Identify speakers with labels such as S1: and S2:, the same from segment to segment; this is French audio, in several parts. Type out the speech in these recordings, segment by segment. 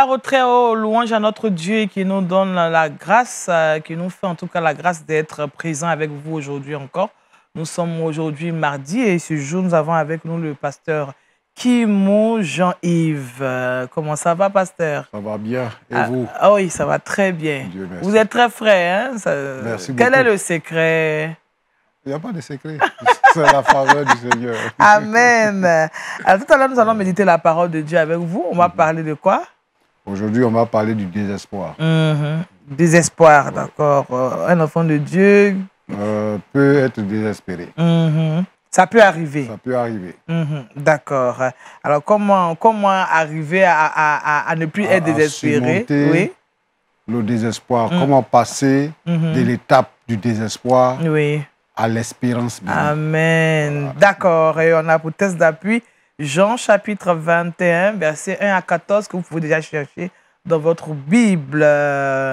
S1: Gloire au Très-Haut, louange à notre Dieu qui nous donne la grâce, qui nous fait en tout cas la grâce d'être présent avec vous aujourd'hui encore. Nous sommes aujourd'hui mardi et ce jour, nous avons avec nous le pasteur Kimou Jean-Yves. Comment ça va, pasteur?
S2: Ça va bien. Et vous?
S1: Ah oui, ça va très bien.
S2: Dieu merci.
S1: Vous êtes très frais, hein?
S2: Merci
S1: Quel
S2: beaucoup.
S1: est le secret?
S2: Il n'y a pas de secret. C'est la faveur du Seigneur.
S1: Amen. Alors, tout à l'heure, nous allons méditer la parole de Dieu avec vous. On va parler de quoi?
S2: Aujourd'hui, on va parler du désespoir.
S1: Désespoir, d'accord. Un enfant de Dieu
S2: Peut être désespéré.
S1: Ça peut arriver.
S2: Ça peut arriver.
S1: D'accord. Alors, comment arriver à ne plus être désespéré?
S2: Oui. Le désespoir. Comment passer de l'étape du désespoir à l'espérance.
S1: Amen. Voilà. D'accord. Et on a pour test d'appui Jean chapitre 21, versets 1 à 14, que vous pouvez déjà chercher dans votre Bible.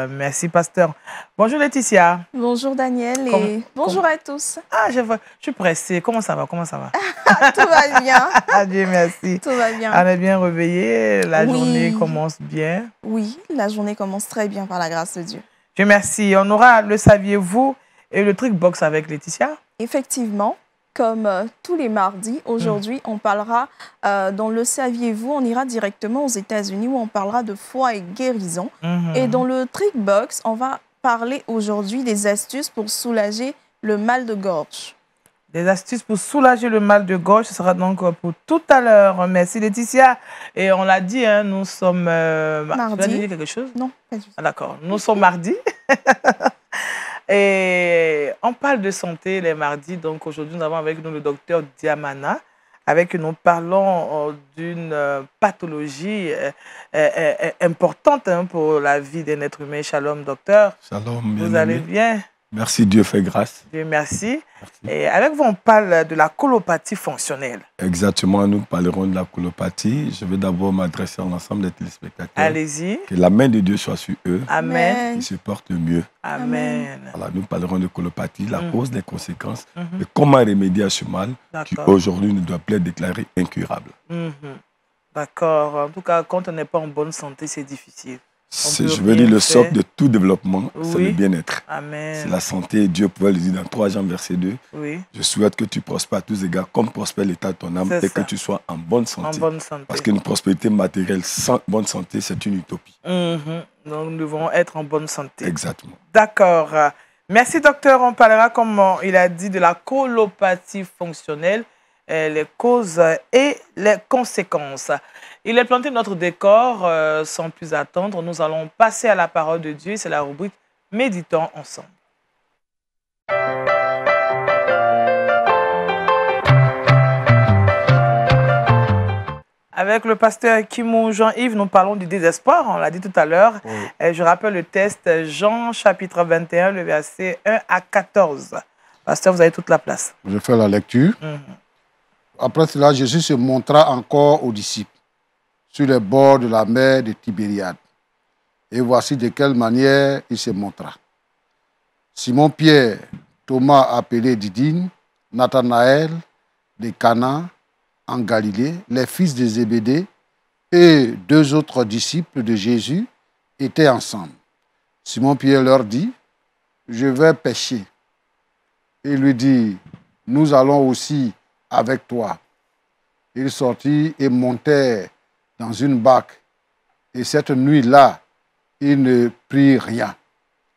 S1: Merci, pasteur. Bonjour, Laetitia.
S3: Bonjour, Daniel. Et bonjour à tous.
S1: Ah, je suis pressée. Comment ça va?
S3: Tout va bien.
S1: Dieu merci.
S3: Tout va bien.
S1: On est bien réveillé. La journée commence bien.
S3: Oui, la journée commence très bien par la grâce de Dieu.
S1: Dieu merci. On aura le saviez-vous et le trick box avec Laetitia.
S3: Effectivement. Comme tous les mardis, aujourd'hui, on parlera, dans le saviez-vous, on ira directement aux États-Unis où on parlera de foi et guérison. Et dans le trick box, on va parler aujourd'hui des astuces pour soulager le mal de gorge.
S1: Des astuces pour soulager le mal de gorge, ce sera donc pour tout à l'heure. Merci Laetitia. Et on l'a dit, hein, nous sommes...
S3: mardi.
S1: Tu vas dire quelque chose?
S3: Non, pas du tout.
S1: Ah, d'accord, nous sommes mardi. Et on parle de santé les mardis. Donc aujourd'hui, nous avons avec nous le docteur Diamana. Avec nous parlons d'une pathologie importante pour la vie d'un être humain. Shalom, docteur.
S4: Shalom, bien.
S1: Vous allez bien?
S4: Merci, Dieu fait grâce.
S1: Dieu merci. Et avec vous, on parle de la colopathie fonctionnelle.
S4: Exactement, nous parlerons de la colopathie. Je vais d'abord m'adresser à l'ensemble des téléspectateurs.
S1: Allez-y.
S4: Que la main de Dieu soit sur eux.
S1: Amen.
S4: Qu'ils se portent mieux.
S1: Amen.
S4: Voilà, nous parlerons de colopathie, la cause, les conséquences, et comment remédier à ce mal qui aujourd'hui ne doit plus être déclaré incurable.
S1: D'accord. En tout cas, quand on n'est pas en bonne santé, c'est difficile.
S4: Je veux dire, le socle de tout développement, c'est le bien-être.
S1: Amen.
S4: C'est la santé. Dieu pouvait le dire dans 3 Jean, verset 2.
S1: Oui.
S4: Je souhaite que tu prospères à tous égards, comme prospère l'état de ton âme, et que tu sois en bonne santé.
S1: En bonne santé.
S4: Parce qu'une prospérité matérielle sans bonne santé, c'est une utopie.
S1: Donc, nous devons être en bonne santé.
S4: Exactement.
S1: D'accord. Merci, docteur. On parlera, comme il a dit, de la colopathie fonctionnelle, les causes et les conséquences. Il est planté notre décor. Sans plus attendre, nous allons passer à la parole de Dieu. C'est la rubrique « Méditons ensemble ». Avec le pasteur Kimou Jean-Yves, nous parlons du désespoir, on l'a dit tout à l'heure. Je rappelle le test Jean chapitre 21, le verset 1 à 14. Pasteur, vous avez toute la place.
S2: Je fais la lecture. Après cela, Jésus se montra encore aux disciples sur les bords de la mer de Tibériade. Et voici de quelle manière il se montra. Simon-Pierre, Thomas appelé Didyme, Nathanaël de Cana en Galilée, les fils de Zébédée et 2 autres disciples de Jésus étaient ensemble. Simon-Pierre leur dit, « Je vais pêcher. » Il lui dit, « Nous allons aussi avec toi. » Ils sortirent et montèrent dans une barque. Et cette nuit-là, ils ne prirent rien.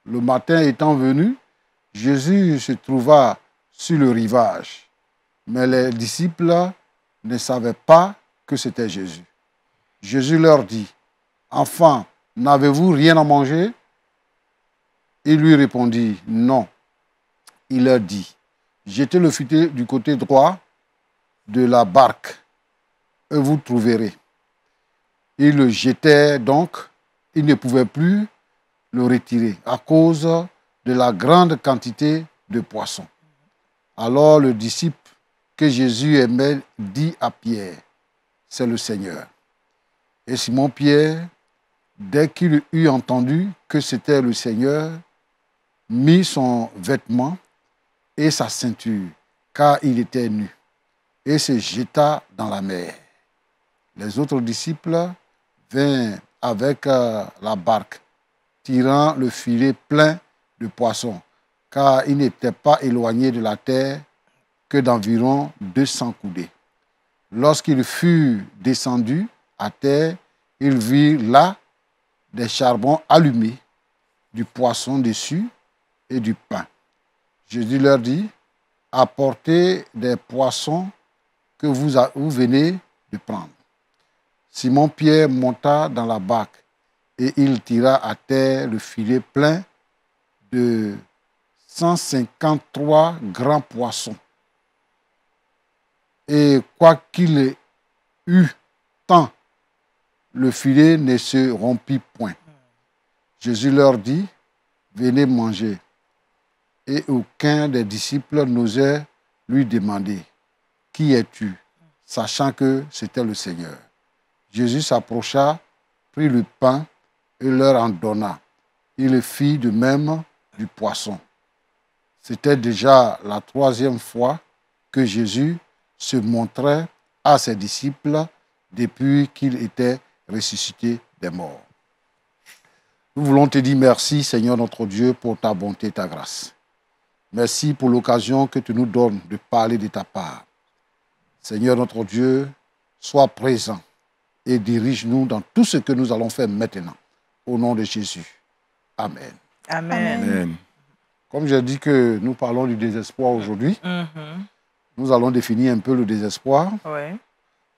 S2: Le matin étant venu, Jésus se trouva sur le rivage. Mais les disciples ne savaient pas que c'était Jésus. Jésus leur dit, « Enfants, n'avez-vous rien à manger ?» Ils lui répondirent, « Non. » Il leur dit, « Jetez le filet du côté droit de la barque, et vous trouverez. » Ils le jetaient donc, ils ne pouvaient plus le retirer à cause de la grande quantité de poissons. Alors le disciple que Jésus aimait dit à Pierre, « C'est le Seigneur. » Et Simon-Pierre, dès qu'il eut entendu que c'était le Seigneur, mit son vêtement et sa ceinture, car il était nu, et se jeta dans la mer. Les autres disciples vinrent avec la barque, tirant le filet plein de poissons, car il n'était pas éloigné de la terre que d'environ 200 coudées. Lorsqu'il fut descendu à terre, il vit là des charbons allumés, du poisson dessus et du pain. Jésus leur dit, apportez des poissons que vous venez de prendre. Simon-Pierre monta dans la barque et il tira à terre le filet plein de 153 grands poissons. Et quoiqu'il ait eu tant, le filet ne se rompit point. Jésus leur dit, venez manger. Et aucun des disciples n'osait lui demander, qui es-tu, sachant que c'était le Seigneur. Jésus s'approcha, prit le pain et leur en donna. Il fit de même du poisson. C'était déjà la 3e fois que Jésus se montrait à ses disciples depuis qu'il était ressuscité des morts. Nous voulons te dire merci, Seigneur notre Dieu, pour ta bonté et ta grâce. Merci pour l'occasion que tu nous donnes de parler de ta part. Seigneur notre Dieu, sois présent et dirige-nous dans tout ce que nous allons faire maintenant. Au nom de Jésus. Amen.
S1: Amen.
S4: Amen.
S2: Comme j'ai dit que nous parlons du désespoir aujourd'hui, nous allons définir un peu le désespoir.
S1: Ouais.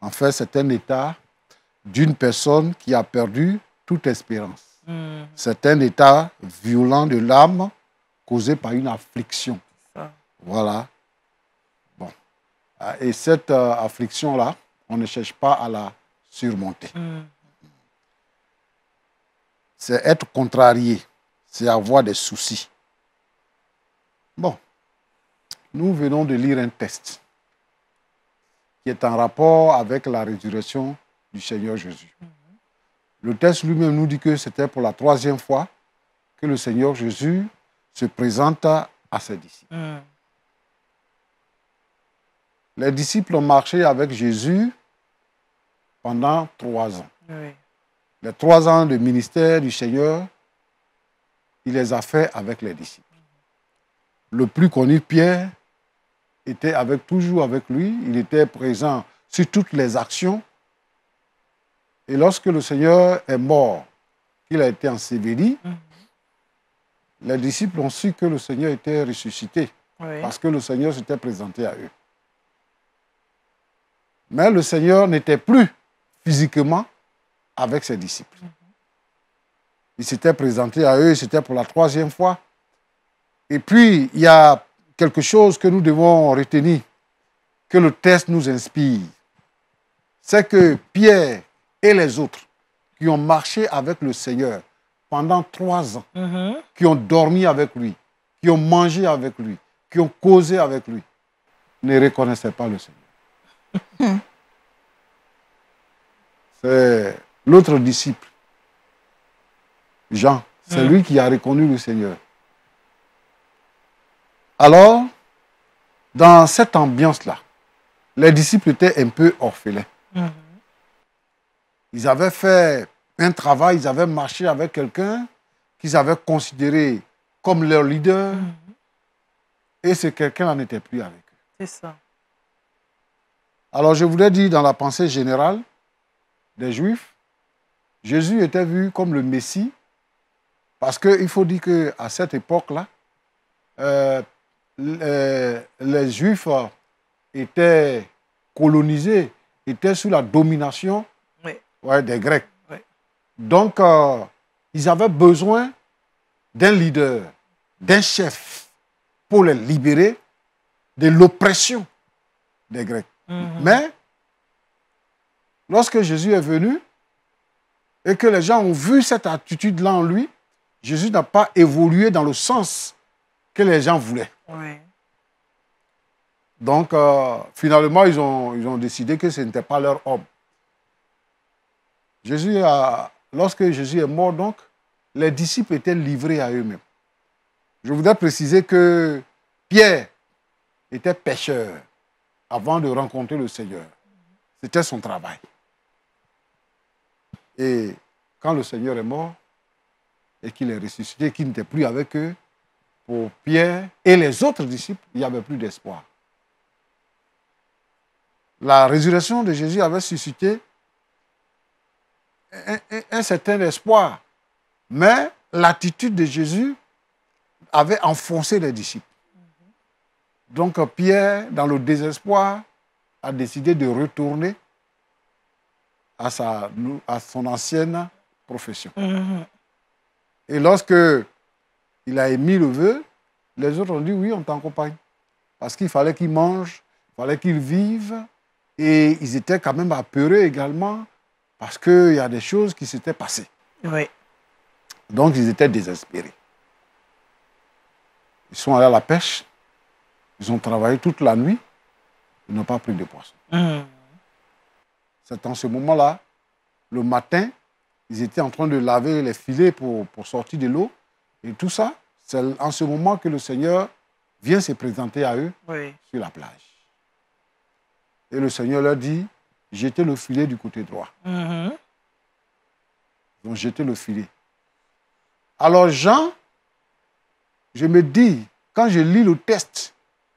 S2: En fait, c'est un état d'une personne qui a perdu toute espérance. C'est un état violent de l'âme causé par une affliction. Voilà. Bon. Et cette affliction-là, on ne cherche pas à la surmonter. C'est être contrarié, c'est avoir des soucis. Bon. Nous venons de lire un texte qui est en rapport avec la résurrection du Seigneur Jésus. Le texte lui-même nous dit que c'était pour la 3e fois que le Seigneur Jésus se présente à ses disciples. Les disciples ont marché avec Jésus pendant 3 ans.
S1: Oui.
S2: Les 3 ans de ministère du Seigneur, il les a fait avec les disciples. Le plus connu, Pierre, était toujours avec lui. Il était présent sur toutes les actions. Et lorsque le Seigneur est mort, qu'il a été enseveli, les disciples ont su que le Seigneur était ressuscité, parce que le Seigneur s'était présenté à eux. Mais le Seigneur n'était plus physiquement avec ses disciples. Il s'était présenté à eux, c'était pour la 3e fois. Et puis, il y a quelque chose que nous devons retenir, que le texte nous inspire. C'est que Pierre et les autres qui ont marché avec le Seigneur pendant 3 ans, qui ont dormi avec lui, qui ont mangé avec lui, qui ont causé avec lui, ne reconnaissaient pas le Seigneur. C'est l'autre disciple, Jean, c'est lui qui a reconnu le Seigneur. Alors, dans cette ambiance-là, les disciples étaient un peu orphelins. Ils avaient fait un travail, ils avaient marché avec quelqu'un qu'ils avaient considéré comme leur leader, et ce quelqu'un-là n'était plus avec eux.
S1: C'est ça.
S2: Alors, je voulais dire, dans la pensée générale des Juifs, Jésus était vu comme le Messie, parce qu'il faut dire qu'à cette époque-là, les Juifs étaient colonisés, étaient sous la domination des Grecs. Donc, ils avaient besoin d'un leader, d'un chef, pour les libérer de l'oppression des Grecs. Mais, lorsque Jésus est venu, et que les gens ont vu cette attitude-là en lui, Jésus n'a pas évolué dans le sens que les gens voulaient. Donc, finalement, ils ont décidé que ce n'était pas leur homme. Lorsque Jésus est mort, donc, les disciples étaient livrés à eux-mêmes. Je voudrais préciser que Pierre était pêcheur avant de rencontrer le Seigneur. C'était son travail. Et quand le Seigneur est mort et qu'il est ressuscité, qu'il n'était plus avec eux, pour Pierre et les autres disciples, il n'y avait plus d'espoir. La résurrection de Jésus avait suscité un certain espoir, mais l'attitude de Jésus avait enfoncé les disciples. Donc Pierre, dans le désespoir, a décidé de retourner à son ancienne profession. Et lorsque il a émis le vœu, les autres ont dit oui, on t'accompagne. Parce qu'il fallait qu'ils mangent, il fallait qu'ils vivent, et ils étaient quand même apeurés également, parce qu'il y a des choses qui s'étaient passées.
S1: Oui.
S2: Donc ils étaient désespérés. Ils sont allés à la pêche, ils ont travaillé toute la nuit, ils n'ont pas pris de poisson. C'est en ce moment-là, le matin, ils étaient en train de laver les filets pour sortir de l'eau. Et tout ça, c'est en ce moment que le Seigneur vient se présenter à eux sur la plage. Et le Seigneur leur dit, jetez le filet du côté droit. Ils ont jeté le filet. Alors Jean, je me dis, quand je lis le texte,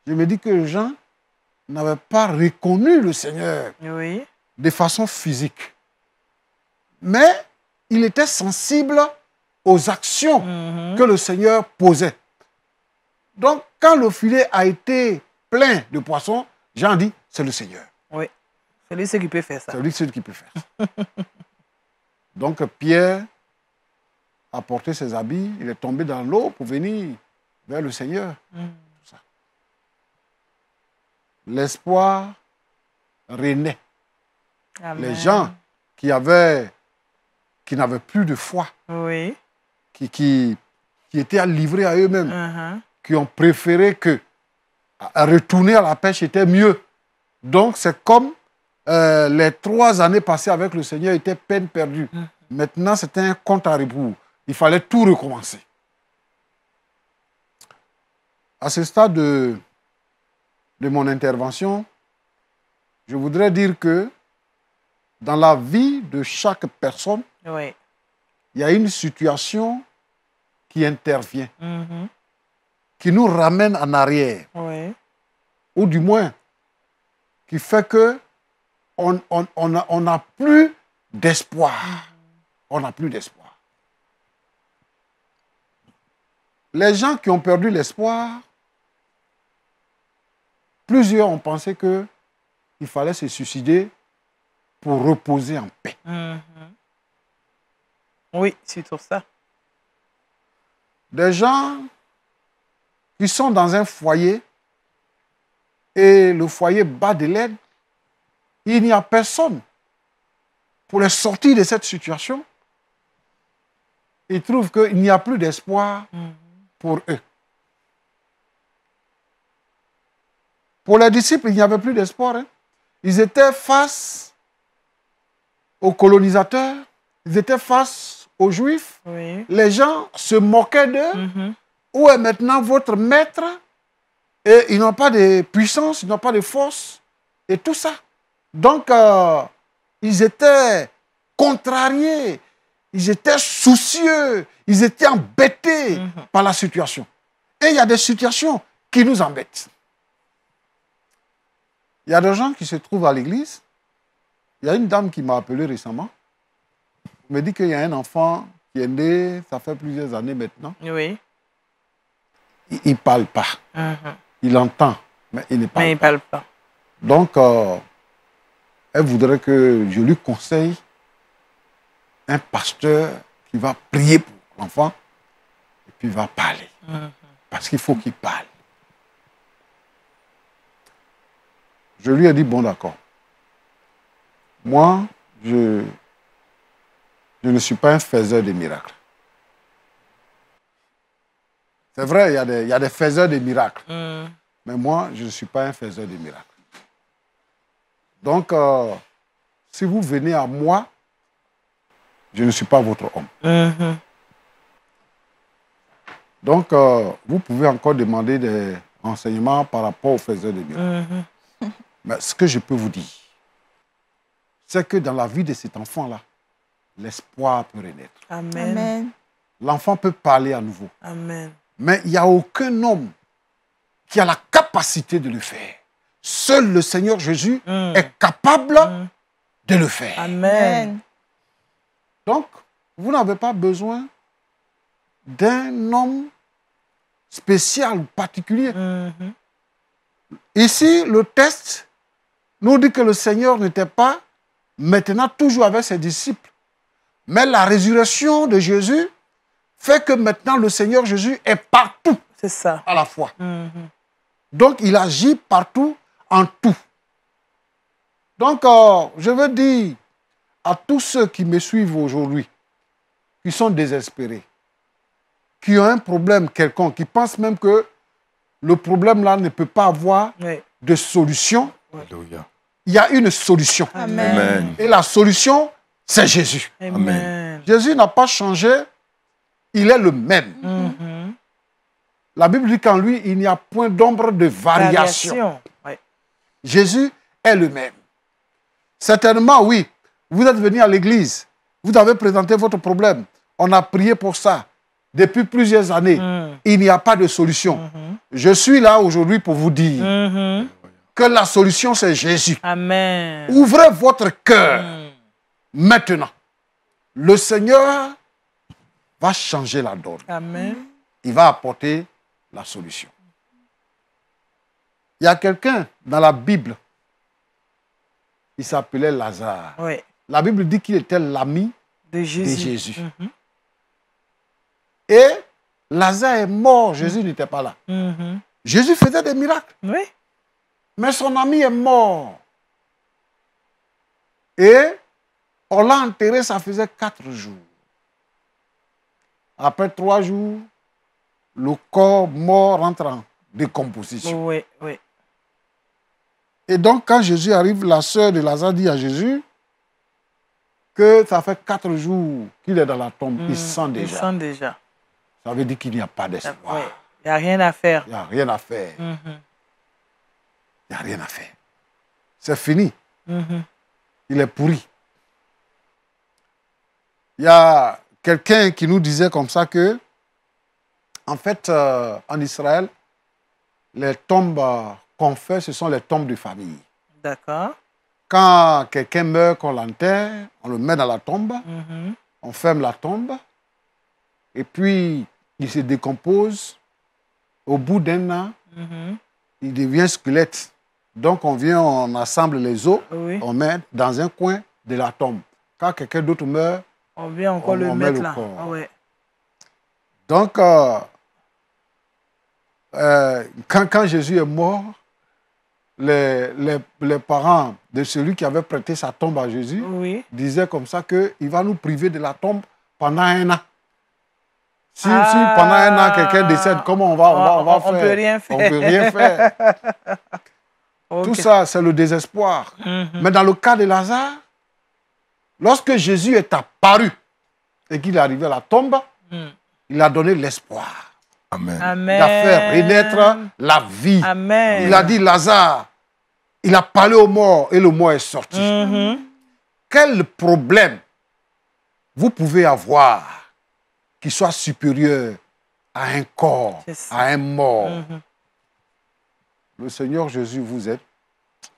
S2: je me dis que Jean n'avait pas reconnu le Seigneur de façon physique. Mais il était sensible aux actions que le Seigneur posait. Donc, quand le filet a été plein de poissons, Jean dit, c'est le Seigneur.
S1: Oui, c'est lui qui peut faire ça.
S2: C'est lui qui peut faire ça. Donc, Pierre a porté ses habits, il est tombé dans l'eau pour venir vers le Seigneur. L'espoir renaît.
S1: Amen.
S2: Les gens qui n'avaient plus de foi, qui étaient livrés à eux-mêmes, qui ont préféré que retourner à la pêche était mieux. Donc, c'est comme les 3 années passées avec le Seigneur étaient peine perdue. Maintenant, c'était un compte à rebours. Il fallait tout recommencer. À ce stade de mon intervention, je voudrais dire que dans la vie de chaque personne, il y a une situation qui intervient, qui nous ramène en arrière, ou du moins qui fait que on n'a plus d'espoir. On n'a plus d'espoir. Les gens qui ont perdu l'espoir, plusieurs ont pensé qu'il fallait se suicider pour reposer en paix.
S1: Oui, c'est tout ça.
S2: Des gens qui sont dans un foyer et le foyer bat de l'aide, il n'y a personne pour les sortir de cette situation. Ils trouvent qu'il n'y a plus d'espoir pour eux. Pour les disciples, il n'y avait plus d'espoir. Ils étaient face aux colonisateurs, ils étaient face aux Juifs. Les gens se moquaient d'eux. Où est maintenant votre maître? Et ils n'ont pas de puissance, ils n'ont pas de force. Et tout ça. Donc, ils étaient contrariés, ils étaient soucieux, ils étaient embêtés par la situation. Et il y a des situations qui nous embêtent. Il y a des gens qui se trouvent à l'église. Il y a une dame qui m'a appelé récemment. Elle me dit qu'il y a un enfant qui est né, ça fait plusieurs années maintenant.
S1: Oui.
S2: Il ne parle pas. Il entend, mais il ne parle pas. Donc, elle voudrait que je lui conseille un pasteur qui va prier pour l'enfant et puis va parler. Parce qu'il faut qu'il parle. Je lui ai dit, bon d'accord. Moi, je ne suis pas un faiseur de miracles. C'est vrai, il y a des faiseurs de miracles. Mais moi, je ne suis pas un faiseur de miracles. Donc, si vous venez à moi, je ne suis pas votre homme. Donc, vous pouvez encore demander des renseignements par rapport aux faiseurs de miracles. Mais ce que je peux vous dire, c'est que dans la vie de cet enfant-là, l'espoir peut renaître.
S1: Amen.
S3: Amen.
S2: L'enfant peut parler à nouveau.
S1: Amen.
S2: Mais il n'y a aucun homme qui a la capacité de le faire. Seul le Seigneur Jésus est capable de le faire.
S1: Amen.
S2: Donc, vous n'avez pas besoin d'un homme spécial ou particulier. Ici, le texte nous dit que le Seigneur n'était pas maintenant toujours avec ses disciples. Mais la résurrection de Jésus fait que maintenant le Seigneur Jésus est partout.
S1: C'est ça.
S2: À la fois. Donc, il agit partout, en tout. Donc, je veux dire à tous ceux qui me suivent aujourd'hui, qui sont désespérés, qui ont un problème quelconque, qui pensent même que le problème-là ne peut pas avoir de solution, il y a une solution.
S3: Amen.
S2: Et la solution, c'est Jésus.
S1: Amen.
S2: Jésus n'a pas changé, il est le même. La Bible dit qu'en lui, il n'y a point d'ombre de variation. Jésus est le même. Certainement, oui, vous êtes venu à l'église, vous avez présenté votre problème, on a prié pour ça depuis plusieurs années. Il n'y a pas de solution. Je suis là aujourd'hui pour vous dire que la solution, c'est Jésus.
S1: Amen.
S2: Ouvrez votre cœur maintenant. Le Seigneur va changer la donne.
S1: Amen.
S2: Il va apporter la solution. Il y a quelqu'un dans la Bible, il s'appelait Lazare.
S1: Oui.
S2: La Bible dit qu'il était l'ami
S1: De Jésus.
S2: de Jésus. Et Lazare est mort, Jésus n'était pas là. Jésus faisait des miracles.
S1: Oui.
S2: Mais son ami est mort. Et on l'a enterré, ça faisait 4 jours. Après 3 jours, le corps mort rentre en décomposition.
S1: Oui, oui.
S2: Et donc, quand Jésus arrive, la sœur de Lazare dit à Jésus que ça fait 4 jours qu'il est dans la tombe. Il sent déjà.
S1: Il sent déjà.
S2: Ça veut dire qu'il n'y a pas d'espoir.
S1: Oui. Il n'y a rien à faire.
S2: Il n'y a rien à faire. Il n'y a rien à faire. C'est fini. Il est pourri. Il y a quelqu'un qui nous disait comme ça que, en fait, en Israël, les tombes qu'on fait, ce sont les tombes de famille.
S1: D'accord.
S2: Quand quelqu'un meurt, qu'on l'enterre, on le met dans la tombe, on ferme la tombe, et puis il se décompose. Au bout d'un an, il devient squelette. Donc on vient, on assemble les os, on met dans un coin de la tombe. Quand quelqu'un d'autre meurt,
S1: on vient encore le mettre là. Ah ouais.
S2: Donc, quand Jésus est mort, les parents de celui qui avait prêté sa tombe à Jésus disaient comme ça qu'il va nous priver de la tombe pendant 1 an. Si pendant 1 an, quelqu'un décède, comment on va faire?
S1: On ne peut rien faire.
S2: On ne peut rien faire. Tout ça, c'est le désespoir. Mais dans le cas de Lazare, lorsque Jésus est apparu et qu'il est arrivé à la tombe, il a donné l'espoir.
S4: Amen.
S1: Amen.
S2: Il a fait renaître la vie.
S1: Amen.
S2: Il a dit, Lazare, il a parlé au mort et le mort est sorti. Quel problème vous pouvez avoir qui soit supérieur à un corps, à un mort? Le Seigneur Jésus vous aide.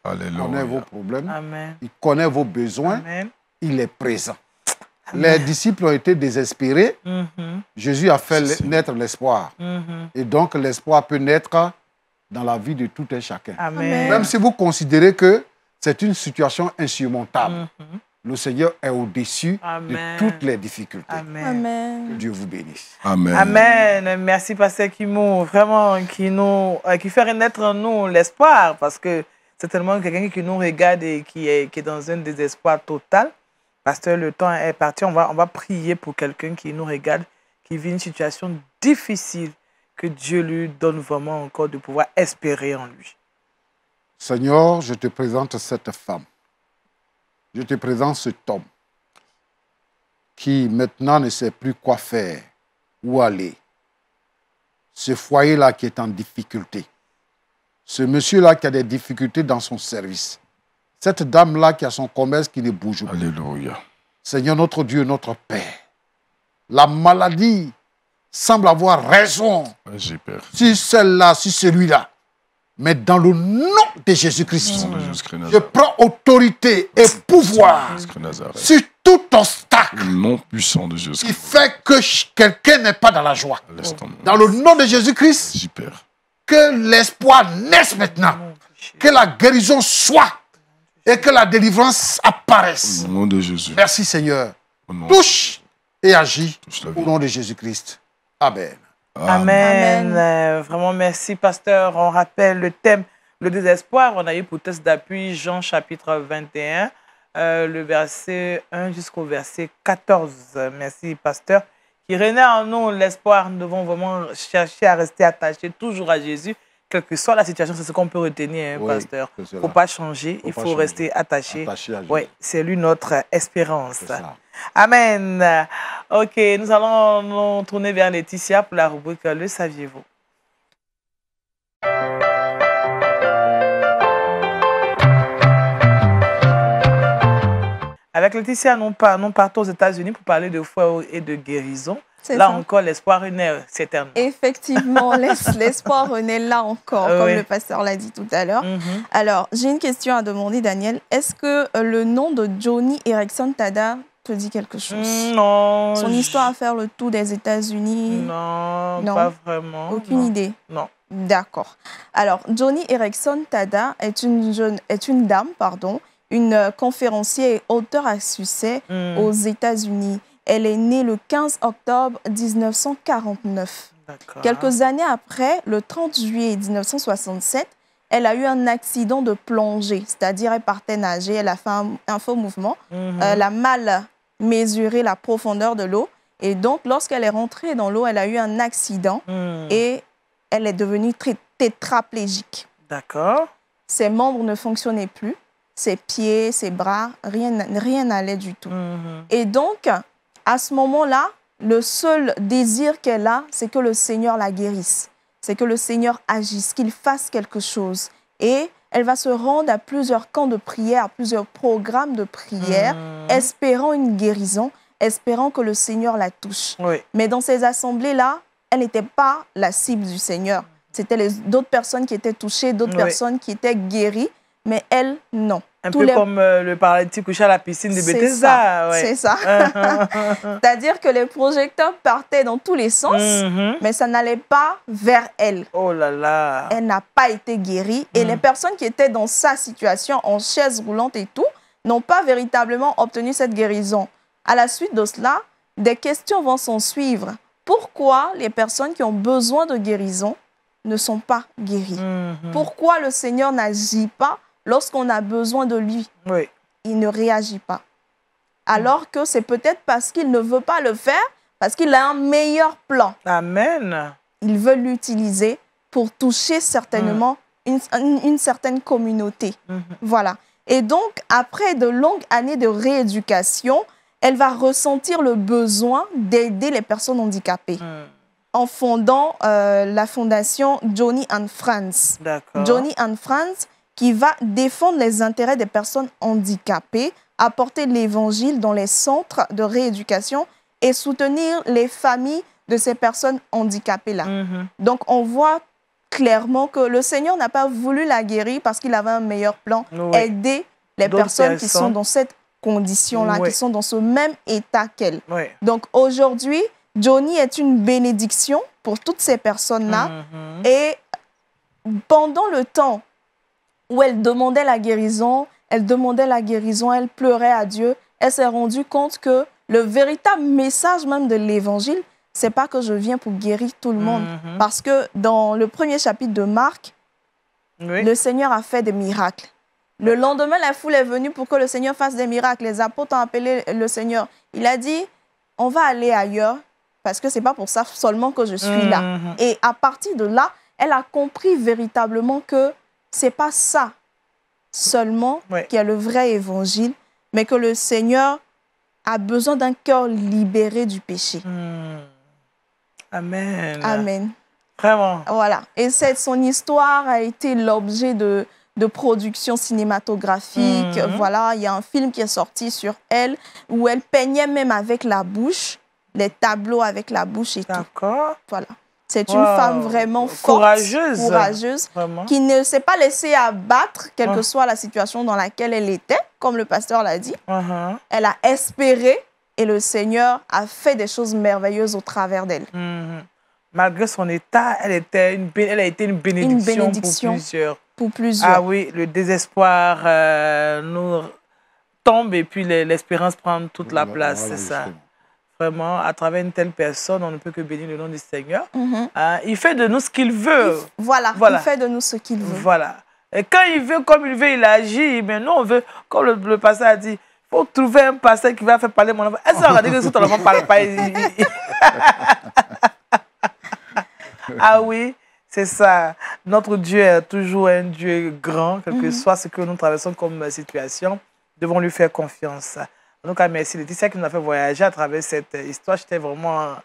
S4: Alléluia.
S2: Il connaît vos problèmes.
S1: Amen.
S2: Il connaît vos besoins.
S1: Amen.
S2: Il est présent. Les disciples ont été désespérés. Jésus a fait naître l'espoir. Et donc, l'espoir peut naître dans la vie de tout un chacun.
S1: Amen.
S2: Même si vous considérez que c'est une situation insurmontable, le Seigneur est au-dessus de toutes les difficultés.
S3: Amen.
S2: Que Dieu vous bénisse.
S4: Amen.
S1: Amen. Merci, Pasteur Kimo. Vraiment, qui fait renaître en nous l'espoir, parce que c'est tellement quelqu'un qui nous regarde et qui est dans un désespoir total. Pasteur, le temps est parti. On va prier pour quelqu'un qui nous regarde, qui vit une situation difficile, que Dieu lui donne vraiment encore de pouvoir espérer en lui.
S2: Seigneur, je te présente cette femme. Je te présente cet homme qui maintenant ne sait plus quoi faire, où aller. Ce foyer-là qui est en difficulté. Ce monsieur-là qui a des difficultés dans son service. Cette dame-là qui a son commerce qui ne bouge pas.
S4: Alléluia.
S2: Seigneur notre Dieu, notre Père, la maladie semble avoir raison
S4: J'ai peur.
S2: sur celle-là, sur celui-là. Mais dans le nom de Jésus-Christ, je prends autorité et pouvoir sur tout obstacle
S4: nom puissant de Jésus
S2: qui fait que quelqu'un n'est pas dans la joie. Dans le nom de Jésus-Christ,
S4: J'ai peur.
S2: que l'espoir naisse maintenant, que la guérison soit et que la délivrance apparaisse.
S4: Au nom de Jésus.
S2: Merci Seigneur.
S4: Au nom
S2: Touche et agis
S4: Touche la
S2: au
S4: vie.
S2: nom de Jésus-Christ. Amen.
S1: Amen. Vraiment, merci, pasteur. On rappelle le thème, le désespoir. On a eu pour test d'appui Jean chapitre 21, le verset 1 jusqu'au verset 14. Merci, pasteur. Qui renaît en nous l'espoir. Nous devons vraiment chercher à rester attachés toujours à Jésus. Quelle que soit la situation, c'est ce qu'on peut retenir, hein,
S2: Oui,
S1: pasteur.
S2: c'est
S1: Il ne
S2: cela.
S1: faut pas changer, il
S2: pas
S1: faut
S2: changer.
S1: rester attaché.
S2: Attaché à Jésus.
S1: Oui, c'est lui notre espérance.
S2: C'est ça.
S1: Amen. Ok, nous allons nous tourner vers Laetitia pour la rubrique Le saviez-vous? Avec Laetitia, nous partons aux États-Unis pour parler de foi et de guérison. Là encore, l'espoir renaît certainement.
S3: Effectivement, l'espoir renaît là encore, comme le pasteur l'a dit tout à l'heure. Alors, j'ai une question à demander, Daniel. Est-ce que le nom de Joni Eareckson Tada te dit quelque chose?
S1: Non.
S3: Son histoire à faire le tour des États-Unis?
S1: Non, pas vraiment.
S3: Aucune idée?
S1: Non.
S3: D'accord. Alors, Joni Eareckson Tada est une dame, une conférencière et auteure à succès aux États-Unis. Elle est née le 15 octobre 1949. Quelques années après, le 30 juillet 1967, elle a eu un accident de plongée, c'est-à-dire elle partait nager, elle a fait un faux mouvement, elle a mal mesuré la profondeur de l'eau et donc lorsqu'elle est rentrée dans l'eau, elle a eu un accident et elle est devenue tétraplégique.
S1: D'accord.
S3: Ses membres ne fonctionnaient plus, ses pieds, ses bras, rien n'allait du tout. Et donc, à ce moment-là, le seul désir qu'elle a, c'est que le Seigneur la guérisse. C'est que le Seigneur agisse, qu'il fasse quelque chose. Et elle va se rendre à plusieurs camps de prière, à plusieurs programmes de prière, espérant une guérison, espérant que le Seigneur la touche. Mais dans ces assemblées-là, elle n'était pas la cible du Seigneur. C'était d'autres personnes qui étaient touchées, d'autres personnes qui étaient guéries, mais elle, non.
S1: Un peu comme le paralytique couché à la piscine de Bethesda.
S3: C'est ça. C'est-à-dire que les projecteurs partaient dans tous les sens, mais ça n'allait pas vers elle.
S1: Oh là là.
S3: Elle n'a pas été guérie. Et les personnes qui étaient dans sa situation, en chaise roulante et tout, n'ont pas véritablement obtenu cette guérison. À la suite de cela, des questions vont s'en suivre. Pourquoi les personnes qui ont besoin de guérison ne sont pas guéries? Pourquoi le Seigneur n'agit pas lorsqu'on a besoin de lui? Il ne réagit pas. Alors que c'est peut-être parce qu'il ne veut pas le faire, parce qu'il a un meilleur plan.
S1: Amen.
S3: Il veut l'utiliser pour toucher certainement une certaine communauté. Voilà. Et donc, après de longues années de rééducation, elle va ressentir le besoin d'aider les personnes handicapées. En fondant la fondation Joni and Friends. Joni and Friends qui va défendre les intérêts des personnes handicapées, apporter l'évangile dans les centres de rééducation et soutenir les familles de ces personnes handicapées-là. Donc, on voit clairement que le Seigneur n'a pas voulu la guérir parce qu'il avait un meilleur plan, aider les personnes qui sont dans cette condition-là, qui sont dans ce même état qu'elle. Donc, aujourd'hui, Joni est une bénédiction pour toutes ces personnes-là. Et pendant le temps où elle demandait la guérison, elle pleurait à Dieu, elle s'est rendue compte que le véritable message même de l'évangile, c'est pas que je viens pour guérir tout le monde. Parce que dans le premier chapitre de Marc, le Seigneur a fait des miracles. Le lendemain, la foule est venue pour que le Seigneur fasse des miracles. Les apôtres ont appelé le Seigneur. Il a dit, on va aller ailleurs parce que c'est pas pour ça seulement que je suis là. Et à partir de là, elle a compris véritablement que c'est pas ça seulement qui est le vrai évangile, mais que le Seigneur a besoin d'un cœur libéré du péché.
S1: Amen.
S3: Amen.
S1: Vraiment.
S3: Voilà. Et son histoire a été l'objet de de production cinématographique. Voilà, il y a un film qui est sorti sur elle où elle peignait même avec la bouche, les tableaux avec la bouche et tout.
S1: D'accord.
S3: Voilà. C'est une femme vraiment forte, courageuse qui ne s'est pas laissée abattre, quelle que soit la situation dans laquelle elle était, comme le pasteur l'a dit. Elle a espéré et le Seigneur a fait des choses merveilleuses au travers d'elle.
S1: Malgré son état, elle a été une bénédiction pour plusieurs. Ah oui, le désespoir nous tombe et puis l'espérance prend toute la place, c'est ça. Vraiment, à travers une telle personne, on ne peut que bénir le nom du Seigneur. Il fait de nous ce qu'il veut.
S3: Voilà, il fait de nous ce qu'il veut.
S1: Voilà. Et quand il veut, comme il veut, il agit. Mais nous, on veut, comme le pasteur a dit, il faut trouver un pasteur qui va faire parler mon enfant. Est-ce qu'on a dit que si ton enfant ne parle pas, Ah oui, c'est ça. Notre Dieu est toujours un Dieu grand, quel que soit ce que nous traversons comme situation. Nous devons lui faire confiance. Donc, merci Laetitia qui nous a fait voyager à travers cette histoire. J'étais vraiment,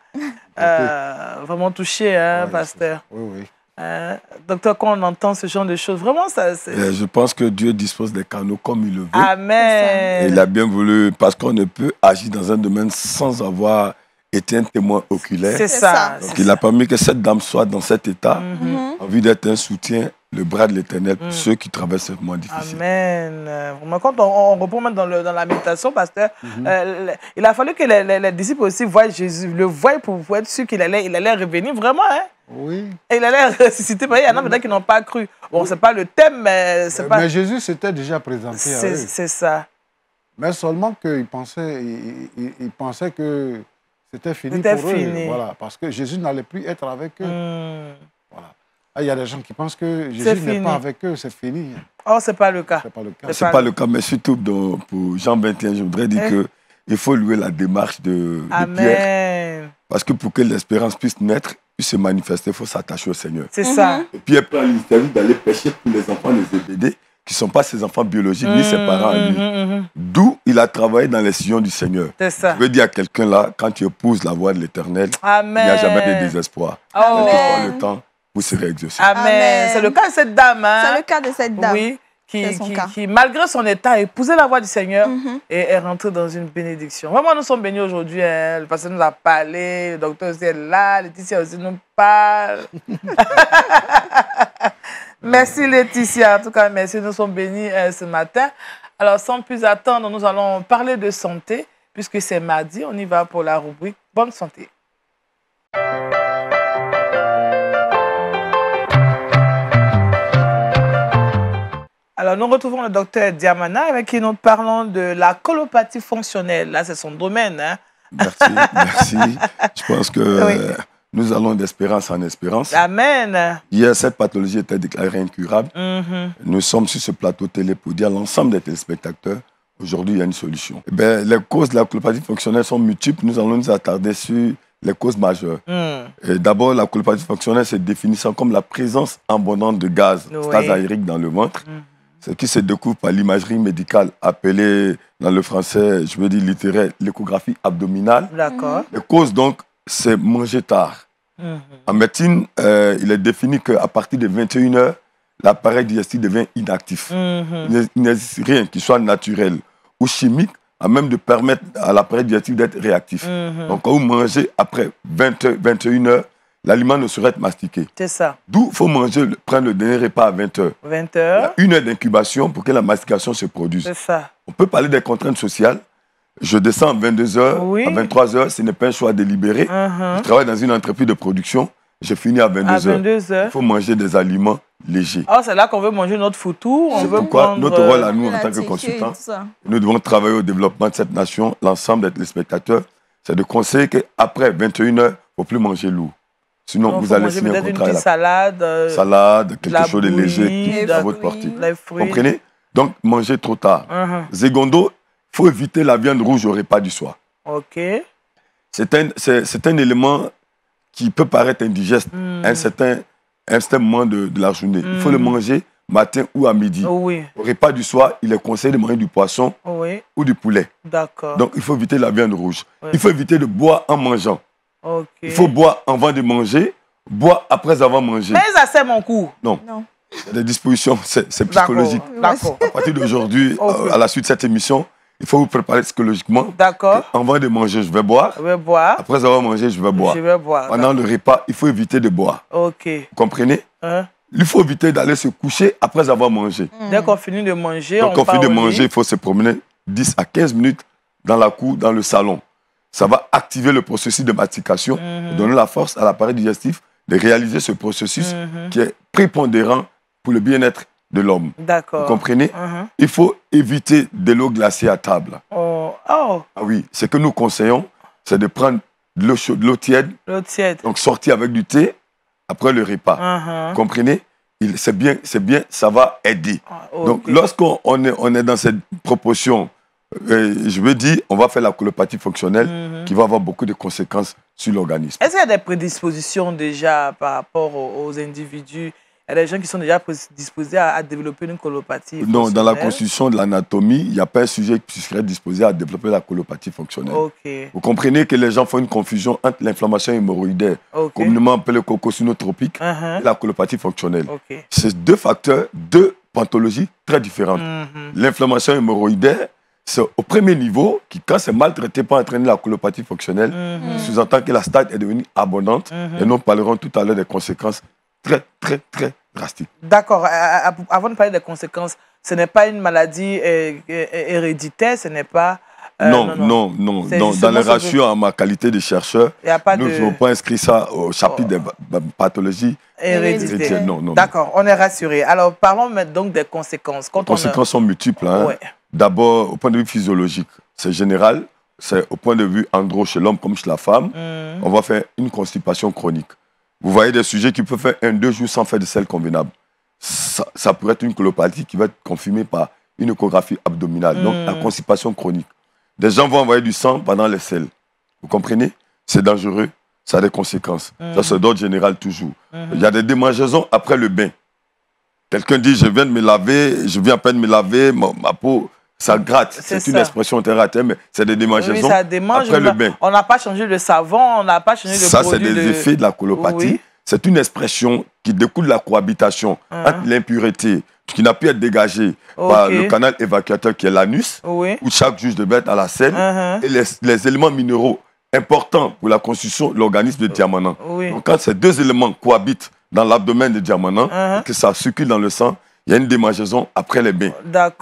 S1: vraiment touchée, hein, pasteur.
S2: Oui.
S1: Docteur, quand on entend ce genre de choses, vraiment, ça...
S4: Je pense que Dieu dispose des canaux comme il le veut.
S1: Amen.
S4: Et il a bien voulu, parce qu'on ne peut agir dans un domaine sans avoir été un témoin oculaire.
S1: C'est ça.
S4: Donc, il a permis que cette dame soit dans cet état, en vue d'être un soutien, le bras de l'Éternel pour ceux qui traversent ce moment difficile.
S1: Amen. Quand on reprend même dans la méditation, pasteur, il a fallu que les disciples aussi voient Jésus, le voient pour être sûr qu'il allait revenir vraiment. Hein?
S2: Oui.
S1: Et il allait ressusciter. Il y en a maintenant qui n'ont pas cru. Bon, c'est pas le thème, mais c'est pas...
S2: Mais Jésus s'était déjà présenté à eux.
S1: C'est ça.
S2: Mais seulement qu'il pensait, il pensait que c'était fini pour eux. Voilà, parce que Jésus n'allait plus être avec eux. Voilà. Il y a des gens qui pensent que Jésus n'est pas avec eux, c'est fini.
S1: Oh, c'est pas le cas.
S4: C'est pas le cas, mais surtout pour Jean 21, je voudrais dire qu'il faut louer la démarche de Pierre. Parce que pour que l'espérance puisse naître, puisse se manifester, il faut s'attacher au Seigneur.
S1: C'est ça.
S4: Et Pierre prend l'initiative d'aller pêcher pour les enfants des Zébédée, qui ne sont pas ses enfants biologiques, ni ses parents à lui. D'où il a travaillé dans les sillons du Seigneur.
S1: C'est ça.
S4: Je veux dire à quelqu'un là, quand tu épouses la voie de l'Éternel, il n'y a jamais de désespoir. Quel que soit le temps, vous serez exaucés.
S1: Amen. C'est le cas de cette dame. Hein?
S3: C'est le cas de cette dame.
S1: Oui, qui malgré son état, a épousé la voie du Seigneur et est rentrée dans une bénédiction. Vraiment, nous sommes bénis aujourd'hui. Hein? Le pasteur nous a parlé, le docteur aussi est là, Laetitia aussi nous parle. Merci Laetitia. En tout cas, merci. Nous sommes bénis ce matin. Alors, sans plus attendre, nous allons parler de santé, puisque c'est mardi. On y va pour la rubrique Bonne santé. Alors, nous retrouvons le docteur Diamana avec qui nous parlons de la colopathie fonctionnelle. Là, c'est son domaine. Hein?
S4: Merci. Je pense que nous allons d'espérance en espérance.
S1: Amen.
S4: Hier, cette pathologie était déclarée incurable. Nous sommes sur ce plateau télé pour dire à l'ensemble des téléspectateurs, aujourd'hui, il y a une solution. Les causes de la colopathie fonctionnelle sont multiples. Nous allons nous attarder sur les causes majeures. D'abord, la colopathie fonctionnelle se définit comme la présence abondante de gaz, stase aérique dans le ventre. Ce qui se découvre par l'imagerie médicale appelée, dans le français, je veux dire littéraire, l'échographie abdominale.
S1: D'accord.
S4: Les causes, donc, c'est manger tard. En médecine, il est défini qu'à partir de 21 h, l'appareil digestif devient inactif. Il n'existe rien qui soit naturel ou chimique, à même de permettre à l'appareil digestif d'être réactif. Donc, quand vous mangez après 21 h, l'aliment ne saurait être mastiqué.
S1: C'est ça.
S4: D'où il faut prendre le dernier repas à 20 h.
S1: 20 h.
S4: Il y a 1 heure d'incubation pour que la mastication se produise.
S1: C'est ça.
S4: On peut parler des contraintes sociales. Je descends à 22 h, à 23 h, ce n'est pas un choix délibéré. Je travaille dans une entreprise de production, je finis à 22 h. Il faut manger des aliments légers.
S1: Oh, c'est là qu'on veut manger notre foutou.
S4: C'est pourquoi notre rôle à nous, en tant que consultants, nous devons travailler au développement de cette nation, l'ensemble des téléspectateurs, c'est de conseiller qu'après 21 h, il ne faut plus manger lourd. Sinon, vous allez signer un contrat.
S1: Une salade.
S4: Salade, quelque chose de léger à votre portée. Vous comprenez? Donc, manger trop tard. Secondo, il faut éviter la viande rouge au repas du soir.
S1: OK.
S4: C'est un élément qui peut paraître indigeste à un certain moment de la journée. Il faut le manger matin ou à midi. Au repas du soir, il est conseillé de manger du poisson ou du poulet.
S1: D'accord.
S4: Donc, il faut éviter la viande rouge. Il faut éviter de boire en mangeant. Il faut boire avant de manger, boire après avoir mangé.
S1: Mais ça, c'est mon coup.
S4: Non. Des dispositions, c'est psychologique.
S1: D'accord.
S4: À partir d'aujourd'hui, à la suite de cette émission, il faut vous préparer psychologiquement.
S1: D'accord.
S4: Avant de manger, je vais boire.
S1: Je vais boire.
S4: Après avoir mangé, je vais boire.
S1: Je vais boire.
S4: Pendant le repas, il faut éviter de boire.
S1: OK.
S4: Vous comprenez?
S1: Hein?
S4: Il faut éviter d'aller se coucher après avoir mangé.
S1: Dès qu'on finit de manger,
S4: Donc, on finit de manger, il faut se promener 10 à 15 minutes dans la cour, dans le salon. Ça va activer le processus de mastication, donner la force à l'appareil digestif de réaliser ce processus qui est prépondérant pour le bien-être de l'homme.
S1: D'accord.
S4: Vous comprenez? Il faut éviter de l'eau glacée à table.
S1: Oh.
S4: Ah oui, ce que nous conseillons, c'est de prendre de l'eau chaude, de l'eau tiède.
S1: L'eau tiède.
S4: Donc, sortir avec du thé après le repas. Vous comprenez? C'est bien, ça va aider.
S1: Okay.
S4: Donc, lorsqu'on est dans cette proportion, je veux dire, on va faire la colopathie fonctionnelle qui va avoir beaucoup de conséquences sur l'organisme.
S1: Est-ce qu'il y a des prédispositions déjà par rapport aux individus? Il y a des gens qui sont déjà prédisposés à développer une colopathie fonctionnelle?
S4: Non, dans la constitution de l'anatomie, il n'y a pas un sujet qui serait disposé à développer la colopathie fonctionnelle.
S1: Okay.
S4: Vous comprenez que les gens font une confusion entre l'inflammation hémorroïdaire, communément appelée cocosinotropique, et la colopathie fonctionnelle. C'est deux facteurs, deux pathologies très différentes. L'inflammation hémorroïdaire, c'est au premier niveau, qui, quand c'est maltraité, peut entraîner la colopathie fonctionnelle, sous-entend que la stade est devenue abondante, et nous parlerons tout à l'heure des conséquences très, très, très drastiques. D'accord.
S1: Avant de parler des conséquences, ce n'est pas une maladie héréditaire, ce n'est pas...
S4: Non. Dans les ratios, en ma qualité de chercheur, nous n'avons pas inscrit ça au chapitre des pathologies héréditaires. Non.
S1: D'accord, on est rassuré. Alors, parlons maintenant donc des conséquences.
S4: Les conséquences sont multiples. Hein. Ouais. D'abord, au point de vue physiologique, c'est général. C'est au point de vue andro chez l'homme comme chez la femme. On va faire une constipation chronique. Vous voyez des sujets qui peuvent faire 1-2 jours sans faire de selle convenable. Ça pourrait être une colopathie qui va être confirmée par une échographie abdominale. Donc, la constipation chronique. Des gens vont envoyer du sang pendant les selles. Vous comprenez? C'est dangereux. Ça a des conséquences. Ça, c'est d'ordre général toujours. Il y a des démangeaisons après le bain. Quelqu'un dit, je viens de me laver, je viens à peine de me laver, ma peau, ça gratte. C'est une expression terre à terre, mais c'est des démangeaisons après le bain.
S1: On n'a pas changé le savon, on n'a pas changé le
S4: produit. Ça, c'est des effets de la colopathie. Oui. C'est une expression qui découle de la cohabitation entre l'impureté qui n'a pu être dégagée par le canal évacuateur qui est l'anus, où chaque juge de bête a la selle, et les éléments minéraux importants pour la constitution de l'organisme de Djamana. Donc, quand ces deux éléments cohabitent dans l'abdomen de Djamana, et que ça circule dans le sang, il y a une démangeaison après les bains.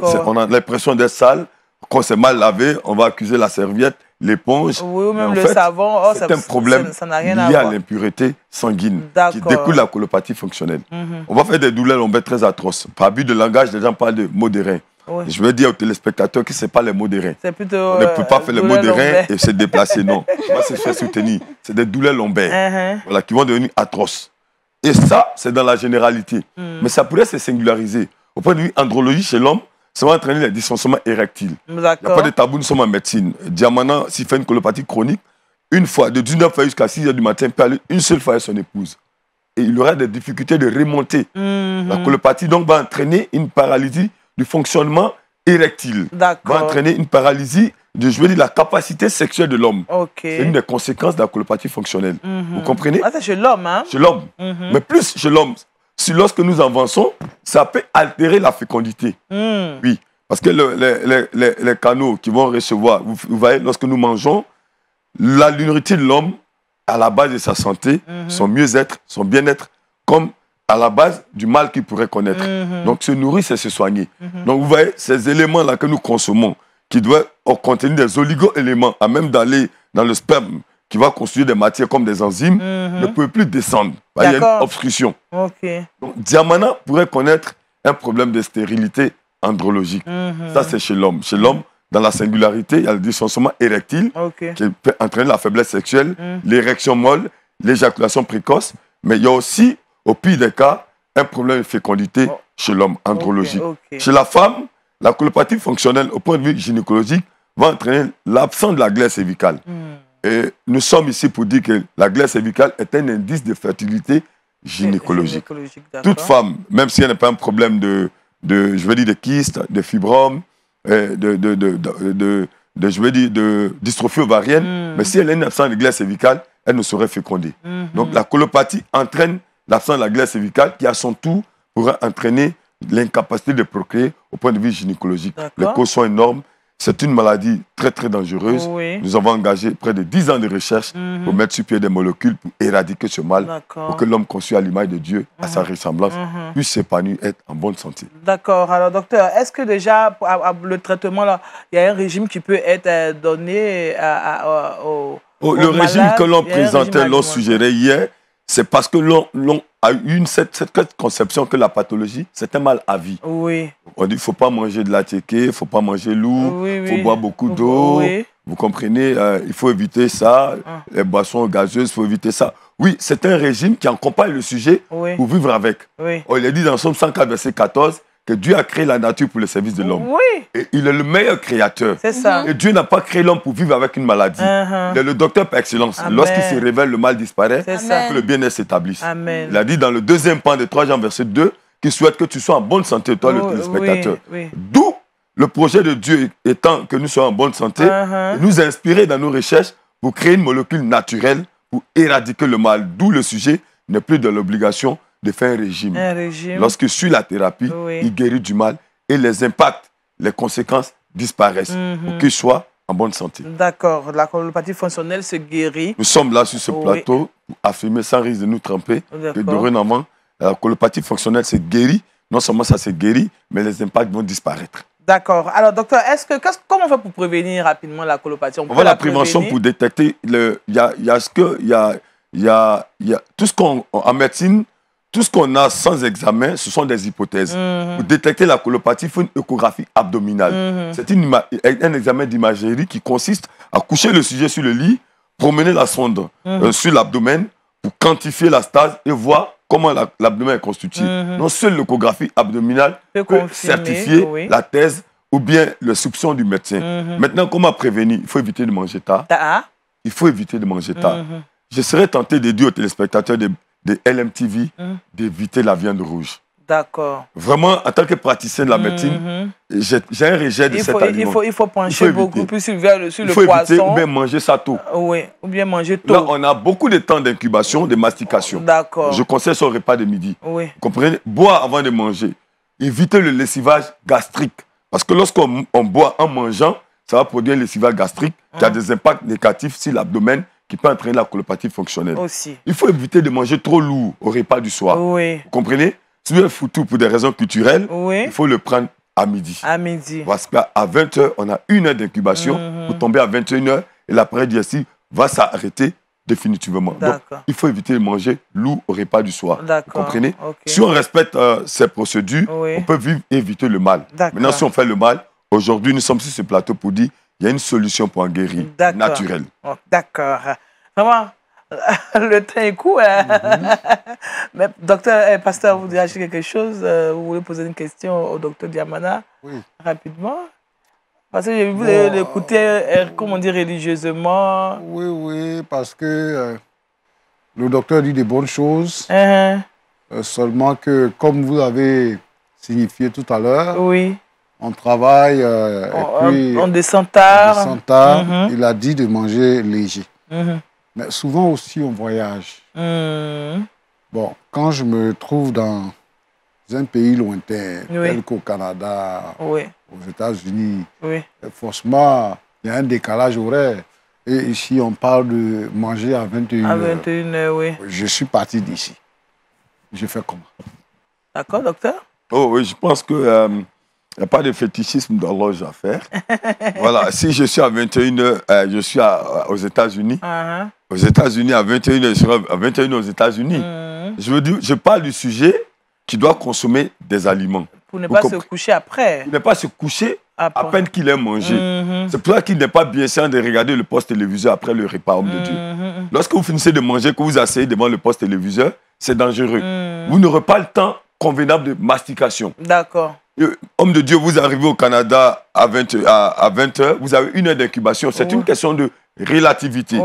S4: On a l'impression d'être sale. Quand c'est mal lavé, on va accuser la serviette, l'éponge.
S1: Oui, ou même le savon.
S4: C'est un problème lié à l'impureté sanguine qui découle de la colopathie fonctionnelle. On va faire des douleurs lombaires très atroces. Par abus de langage, les gens parlent de maux de rein. Je veux dire aux téléspectateurs que ce n'est pas les maux de rein. On ne peut pas faire les maux de rein et se déplacer, non. Moi, c'est fait soutenir. C'est des douleurs lombaires qui vont devenir atroces. Et ça, c'est dans la généralité. Mais ça pourrait se singulariser. Au point de vue andrologie chez l'homme, ça va entraîner les dysfonctionnements érectiles. Il n'y a pas de tabou, nous sommes en médecine. Djamana, s'il fait une colopathie chronique, une fois, de 19h jusqu'à 6h du matin, il peut aller une seule fois avec son épouse. Et il aura des difficultés de remonter. La colopathie donc va entraîner une paralysie du fonctionnement érectile. Va entraîner une paralysie de la capacité sexuelle de l'homme. C'est une des conséquences de la colopathie fonctionnelle. Vous comprenez?
S1: C'est chez l'homme, hein?
S4: Chez l'homme. Mais plus chez l'homme. Si lorsque nous avançons, ça peut altérer la fécondité. Oui, parce que les canaux qui vont recevoir, vous voyez, lorsque nous mangeons, la nourriture de l'homme, à la base de sa santé, son mieux-être, son bien-être, comme à la base du mal qu'il pourrait connaître. Donc se nourrir, c'est se soigner. Donc vous voyez, ces éléments-là que nous consommons, qui doivent contenir des oligo-éléments, à même d'aller dans le sperme, qui va construire des matières comme des enzymes, ne peut plus descendre. Il y a une obstruction. Donc, Djamana pourrait connaître un problème de stérilité andrologique. Ça, c'est chez l'homme. Chez l'homme, dans la singularité, il y a le dysfonctionnement érectile qui peut entraîner la faiblesse sexuelle, l'érection molle, l'éjaculation précoce. Mais il y a aussi, au pire des cas, un problème de fécondité chez l'homme andrologique. Chez la femme, la colopathie fonctionnelle, au point de vue gynécologique, va entraîner l'absence de la glaire cervicale. Et nous sommes ici pour dire que la glaire cervicale est un indice de fertilité gynécologique. Toute femme, même si elle n'a pas un problème de kyste, de fibrome, de dystrophie ovarienne, mais si elle a une absence de glaire cervicale, elle ne saurait féconder. Donc la colopathie entraîne l'absence de la glaire cervicale qui, à son tour, pourrait entraîner l'incapacité de procréer au point de vue gynécologique. Les causes sont énormes. C'est une maladie très, très dangereuse. Nous avons engagé près de 10 ans de recherche pour mettre sur pied des molécules pour éradiquer ce mal, pour que l'homme conçu à l'image de Dieu, à sa ressemblance, puisse s'épanouir, être en bonne santé. D'accord.
S1: Alors, docteur, est-ce que déjà, le traitement, là, il y a un régime qui peut être donné
S4: le régime que l'on présentait, l'on suggérait hier, c'est parce que l'on a eu cette conception que la pathologie, c'est un mal à vie. Oui. On dit qu'il ne faut pas manger de la tchéké, il ne faut pas manger lourd, il faut boire beaucoup d'eau. Oui. Vous comprenez, il faut éviter ça, les boissons gazeuses, il faut éviter ça. Oui, c'est un régime qui accompagne le sujet pour vivre avec. Oui. Il est dit dans Somme 104, verset 14, que Dieu a créé la nature pour le service de l'homme. Oui. Et il est le meilleur créateur. C'est ça. Et Dieu n'a pas créé l'homme pour vivre avec une maladie. Il est le docteur par excellence. Lorsqu'il se révèle, le mal disparaît, que le bien-être s'établisse. Il a dit dans le 2e pan de 3 Jean, verset 2, qu'il souhaite que tu sois en bonne santé, toi, le téléspectateur. D'où le projet de Dieu étant que nous soyons en bonne santé, nous inspirer dans nos recherches pour créer une molécule naturelle pour éradiquer le mal. D'où le sujet n'est plus de l'obligation de faire un régime. Lorsqu'il suit la thérapie, il guérit du mal et les impacts, les conséquences disparaissent pour qu'il soit en bonne santé.
S1: D'accord. La colopathie fonctionnelle se guérit.
S4: Nous sommes là sur ce plateau pour affirmer sans risque de nous tromper que dorénavant, la colopathie fonctionnelle se guérit. Non seulement ça se guérit, mais les impacts vont disparaître.
S1: D'accord. Alors, docteur, comment on fait pour prévenir rapidement la colopathie?
S4: On va la prévention pour détecter. Il y a tout ce qu'on en médecine. Tout ce qu'on a sans examen, ce sont des hypothèses. Pour détecter la colopathie, il faut une échographie abdominale. C'est un examen d'imagerie qui consiste à coucher le sujet sur le lit, promener la sonde sur l'abdomen pour quantifier la stase et voir comment l'abdomen est constitué. Non, seule l'échographie abdominale peut certifier la thèse ou bien le soupçon du médecin. Maintenant, comment prévenir? Il faut éviter de manger tard. Il faut éviter de manger tard. Je serais tenté de dire aux téléspectateurs de LMTV d'éviter la viande rouge. D'accord. Vraiment, en tant que praticien de la médecine, j'ai un rejet de cet aliment.
S1: Il faut pencher beaucoup plus sur le poisson.
S4: Il faut éviter ou bien manger ça tôt.
S1: Oui, ou bien manger tôt.
S4: Là, on a beaucoup de temps d'incubation, de mastication.
S1: D'accord.
S4: Je conseille son repas de midi. Oui. Vous comprenez? Boire avant de manger. Éviter le lessivage gastrique. Parce que lorsqu'on boit en mangeant, ça va produire un lessivage gastrique qui a des impacts négatifs sur l'abdomen, qui peut entraîner la colopathie fonctionnelle. Aussi. Il faut éviter de manger trop lourd au repas du soir. Oui. Vous comprenez? Si vous êtes foutu pour des raisons culturelles, il faut le prendre à midi. À midi. Parce qu'à 20h, on a 1 heure d'incubation pour tomber à 21h et l'appareil digestif va s'arrêter définitivement. Donc, il faut éviter de manger lourd au repas du soir. Vous comprenez? Si on respecte ces procédures, on peut vivre et éviter le mal. Maintenant, si on fait le mal, aujourd'hui, nous sommes sur ce plateau pour dire il y a une solution pour en guérir, naturelle.
S1: Oh, d'accord. Vraiment, le temps est court. Mais docteur, pasteur, vous voulez ajouter quelque chose? Vous voulez poser une question au docteur Diamana? Oui. Rapidement? Parce que j'ai vu l'écouter, comment dire, religieusement.
S2: Oui, parce que le docteur dit des bonnes choses. Seulement que, comme vous avez signifié tout à l'heure, on travaille,
S1: on descend tard.
S2: Il a dit de manger léger. Mais souvent aussi, on voyage. Bon, quand je me trouve dans un pays lointain, tel qu'au Canada, aux États-Unis, forcément, il y a un décalage horaire. Et ici, on parle de manger à 21h. À 21h, oui. Je suis parti d'ici. Je fais comment?
S1: D'accord, docteur?
S4: Oh oui, je pense que... il n'y a pas de fétichisme d'horloge à faire. Voilà, si je suis à 21h, je suis aux États-Unis. Aux États-Unis, à 21h, je serai à 21h aux États-Unis. Je veux dire, je parle du sujet qui doit consommer des aliments.
S1: Pour ne pas se coucher après.
S4: Pour ne pas se coucher à peine qu'il ait mangé. C'est pour ça qu'il n'est pas bien sain de regarder le poste téléviseur après le repas, homme de Dieu. Lorsque vous finissez de manger, que vous asseyez devant le poste téléviseur, c'est dangereux. Vous n'aurez pas le temps convenable de mastication. D'accord. Homme de Dieu, vous arrivez au Canada à 20h, vous avez 1 heure d'incubation. C'est une question de relativité.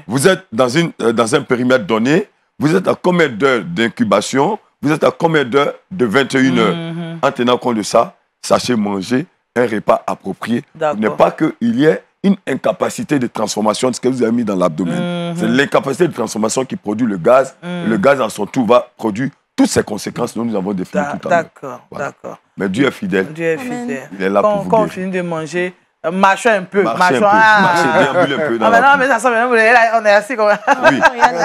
S4: Vous êtes dans un périmètre donné, vous êtes à combien d'heures d'incubation, vous êtes à combien d'heures de 21h. En tenant compte de ça, sachez manger un repas approprié. Il n'est pas qu'il y ait une incapacité de transformation de ce que vous avez mis dans l'abdomen. C'est l'incapacité de transformation qui produit le gaz. Le gaz, en son tour, va produire toutes ces conséquences dont nous avons définies tout à l'heure.
S1: D'accord,
S4: Voilà.
S1: d'accord.
S4: Mais Dieu est fidèle.
S1: Dieu est fidèle.
S4: Il est là pour vous
S1: Quand on
S4: guérir.
S1: finit de manger, marchons un peu.
S4: Marchez
S1: Marchons.
S4: déambule un peu dans
S1: Ah,
S4: la
S1: non, mais ça sent bien, on est assis comme ça.
S4: Oui,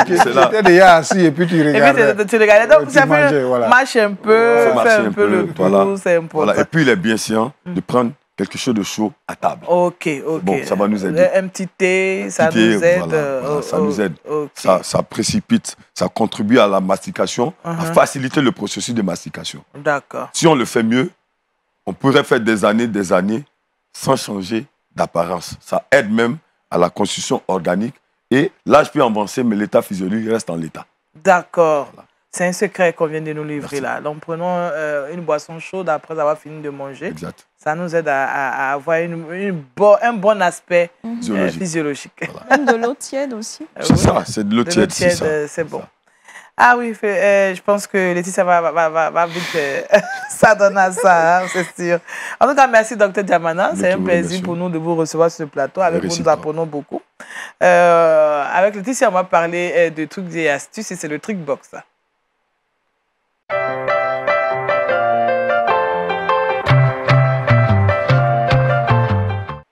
S2: Tu
S4: c'est là.
S2: étais déjà assis et puis tu
S1: Et
S2: regardais.
S1: puis tu regardais. Donc,
S2: Tu
S1: ça
S2: mangeais,
S1: fait
S2: voilà.
S1: marche un peu,
S4: Faut
S1: fais
S4: marcher
S1: un peu le
S4: voilà.
S1: tour, c'est important.
S4: Voilà. Et puis il est bien sûr de prendre quelque chose de chaud à table.
S1: Ok, ok.
S4: Bon, ça va nous aider.
S1: Un petit thé, ça
S4: Petit thé,
S1: nous aide.
S4: voilà, ça nous aide.
S1: Ok.
S4: Ça précipite, ça contribue à la mastication, à faciliter le processus de mastication.
S1: D'accord.
S4: Si on le fait mieux, on pourrait faire des années sans changer d'apparence. Ça aide même à la constitution organique et l'âge peut avancer, mais l'état physiologique reste en l'état.
S1: D'accord.
S4: Voilà.
S1: C'est un secret qu'on vient de nous livrer
S4: Merci.
S1: là. Donc prenons une boisson chaude après avoir fini de manger.
S4: Exact.
S1: Ça nous aide à avoir un bon aspect physiologique.
S4: Voilà.
S3: Même de l'eau tiède aussi.
S4: C'est
S1: Oui.
S4: ça, c'est de l'eau
S1: De
S4: tiède.
S1: l'eau tiède, c'est bon. Ah oui, je pense que Laetitia va vite s'adonner à ça, hein, c'est sûr. En tout cas, merci Dr Diamana. C'est un plaisir pour nous de vous recevoir sur ce plateau. Avec vous, nous apprenons beaucoup. Avec Laetitia, on va parler de trucs et astuces et c'est le Trick Box.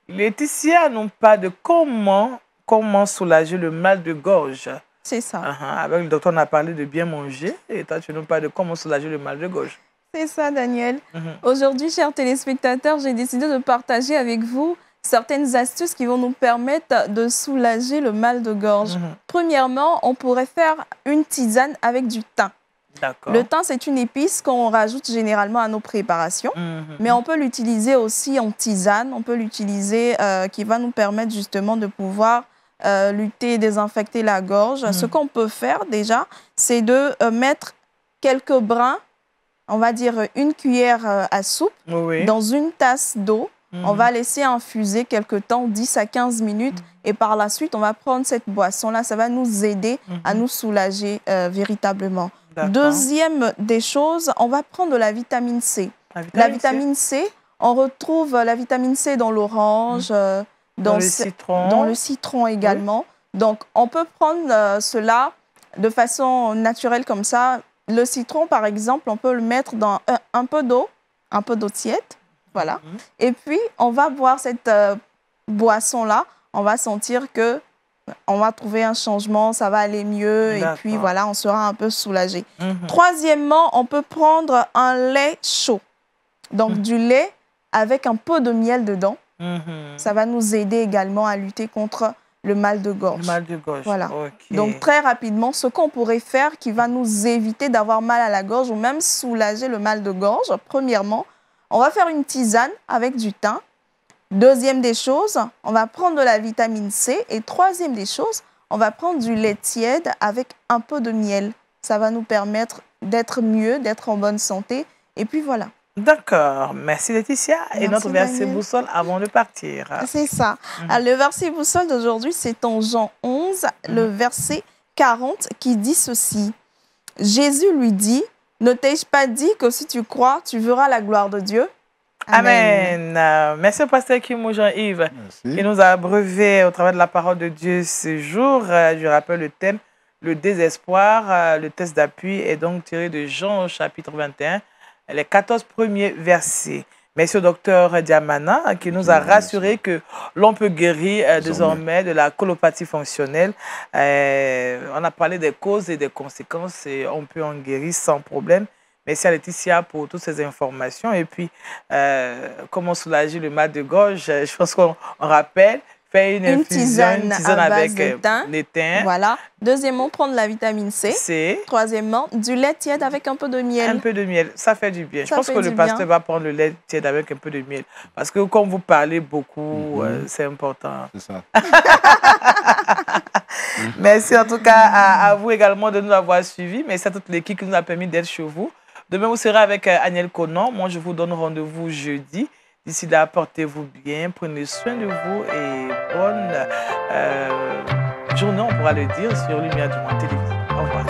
S1: Laetitia nous parle de comment soulager le mal de gorge.
S3: C'est ça.
S1: Avec le docteur, on a parlé de bien manger. Et toi, tu nous parles de comment soulager le mal de gorge.
S3: C'est ça, Daniel. Aujourd'hui, chers téléspectateurs, j'ai décidé de partager avec vous certaines astuces qui vont nous permettre de soulager le mal de gorge. Premièrement, on pourrait faire une tisane avec du thym. Le thym, c'est une épice qu'on rajoute généralement à nos préparations, mais on peut l'utiliser aussi en tisane. On peut l'utiliser qui va nous permettre justement de pouvoir lutter, désinfecter la gorge. Ce qu'on peut faire déjà, c'est de mettre quelques brins, on va dire une cuillère à soupe, dans une tasse d'eau. On va laisser infuser quelques temps, 10 à 15 minutes, et par la suite, on va prendre cette boisson-là. Ça va nous aider à nous soulager véritablement. Deuxième des choses, on va prendre de la vitamine C. La vitamine C, on retrouve la vitamine C dans l'orange, dans le citron également. Donc, on peut prendre cela de façon naturelle comme ça. Le citron, par exemple, on peut le mettre dans un peu d'eau tiède. Voilà. Et puis, on va boire cette boisson-là. On va sentir que on va trouver un changement, ça va aller mieux. Et puis, voilà, on sera un peu soulagé. Troisièmement, on peut prendre un lait chaud. Donc, du lait avec un peu de miel dedans. Ça va nous aider également à lutter contre le mal de gorge.
S1: Le mal de gorge,
S3: voilà. Donc, très rapidement, ce qu'on pourrait faire qui va nous éviter d'avoir mal à la gorge ou même soulager le mal de gorge, premièrement, on va faire une tisane avec du thym. Deuxième des choses, on va prendre de la vitamine C. Et troisième des choses, on va prendre du lait tiède avec un peu de miel. Ça va nous permettre d'être mieux, d'être en bonne santé. Et puis voilà.
S1: D'accord. Merci Laetitia.
S3: Merci,
S1: et notre verset
S3: Daniel.
S1: boussole avant de partir.
S3: C'est ça. Alors, le verset boussole d'aujourd'hui, c'est en Jean 11, le verset 40, qui dit ceci. Jésus lui dit, ne t'ai-je pas dit que si tu crois, tu verras la gloire de Dieu?
S1: Amen. Merci au pasteur Kimou Jean-Yves qui nous a abreuvé au travers de la parole de Dieu ce jour. Je rappelle le thème, le désespoir. Le test d'appui est donc tiré de Jean au chapitre 21, les 14 premiers versets. Merci au docteur Diamana qui nous a rassuré que l'on peut guérir désormais de la colopathie fonctionnelle. On a parlé des causes et des conséquences et on peut en guérir sans problème. Merci à Laetitia pour toutes ces informations. Et puis, comment soulager le mal de gorge? Je pense qu'on rappelle, faire une tisane avec des thym.
S3: Voilà. Deuxièmement, prendre la vitamine C. Troisièmement, du lait tiède avec un peu de miel.
S1: Un peu de miel, ça fait du bien. Je pense que le pasteur va prendre le lait tiède avec un peu de miel. Parce que quand vous parlez beaucoup, c'est important.
S2: C'est ça.
S1: Merci en tout cas à vous également de nous avoir suivis. Merci à toute l'équipe qui nous a permis d'être chez vous. Demain, vous serez avec Aniel Conan. Moi, je vous donne rendez-vous jeudi. D'ici là, portez-vous bien, prenez soin de vous et bonne journée, on pourra le dire, sur Lumière du Monde Télévision. Au revoir.